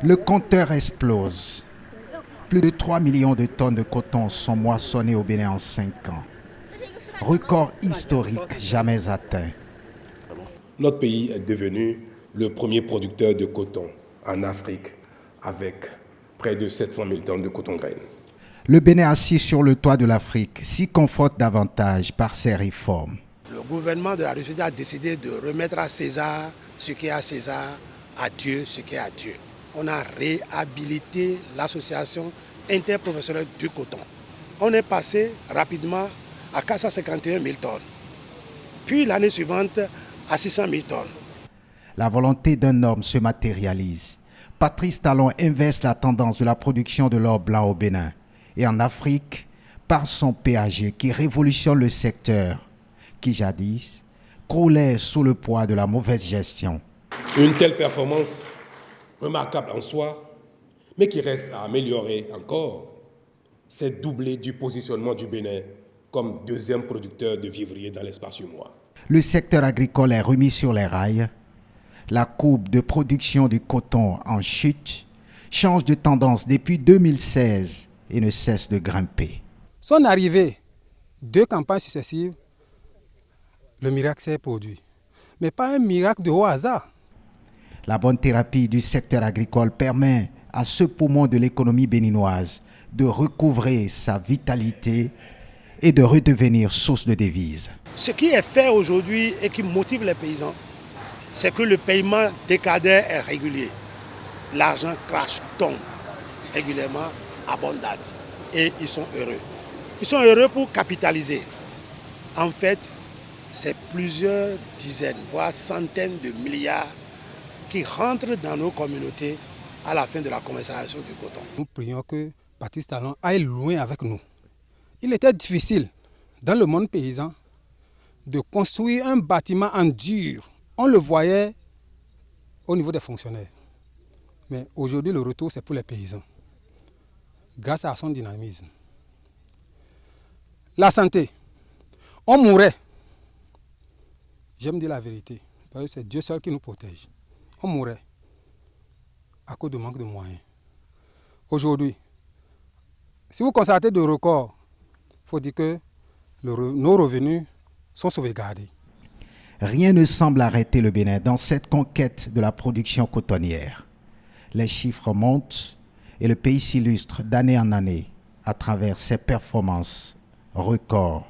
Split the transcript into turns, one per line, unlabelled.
Le compteur explose. Plus de 3 millions de tonnes de coton sont moissonnées au Bénin en 5 ans. Record historique jamais atteint.
Notre pays est devenu le premier producteur de coton en Afrique avec près de 700 000 tonnes de coton-graine.
Le Bénin assis sur le toit de l'Afrique s'y conforte davantage par ses réformes.
Le gouvernement de la République a décidé de remettre à César ce qui est à César, à Dieu ce qui est à Dieu. On a réhabilité l'association interprofessionnelle du coton. On est passé rapidement à 451 000 tonnes. Puis l'année suivante à 600 000 tonnes.
La volonté d'un homme se matérialise. Patrice Talon inverse la tendance de la production de l'or blanc au Bénin et en Afrique par son PAG qui révolutionne le secteur qui jadis croulait sous le poids de la mauvaise gestion.
Une telle performance remarquable en soi, mais qui reste à améliorer encore, c'est doublé du positionnement du Bénin comme deuxième producteur de vivrier dans l'espace humois.
Le secteur agricole est remis sur les rails. La courbe de production du coton en chute change de tendance depuis 2016 et ne cesse de grimper.
Son arrivée, 2 campagnes successives, le miracle s'est produit. Mais pas un miracle de haut hasard.
La bonne thérapie du secteur agricole permet à ce poumon de l'économie béninoise de recouvrer sa vitalité et de redevenir source de devises.
Ce qui est fait aujourd'hui et qui motive les paysans, c'est que le paiement décadaire est régulier. L'argent crash, tombe régulièrement à bonne date. Et ils sont heureux. Ils sont heureux pour capitaliser. En fait, c'est plusieurs dizaines, voire centaines de milliards qui rentrent dans nos communautés à la fin de la commercialisation du coton.
Nous prions que Patrice Talon aille loin avec nous. Il était difficile dans le monde paysan de construire un bâtiment en dur. On le voyait au niveau des fonctionnaires. Mais aujourd'hui, le retour, c'est pour les paysans. Grâce à son dynamisme. La santé. On mourait. J'aime dire la vérité. Parce que c'est Dieu seul qui nous protège. On mourait à cause de manque de moyens. Aujourd'hui, si vous constatez de records, il faut dire que nos revenus sont sauvegardés.
Rien ne semble arrêter le Bénin dans cette conquête de la production cotonnière. Les chiffres montent et le pays s'illustre d'année en année à travers ses performances records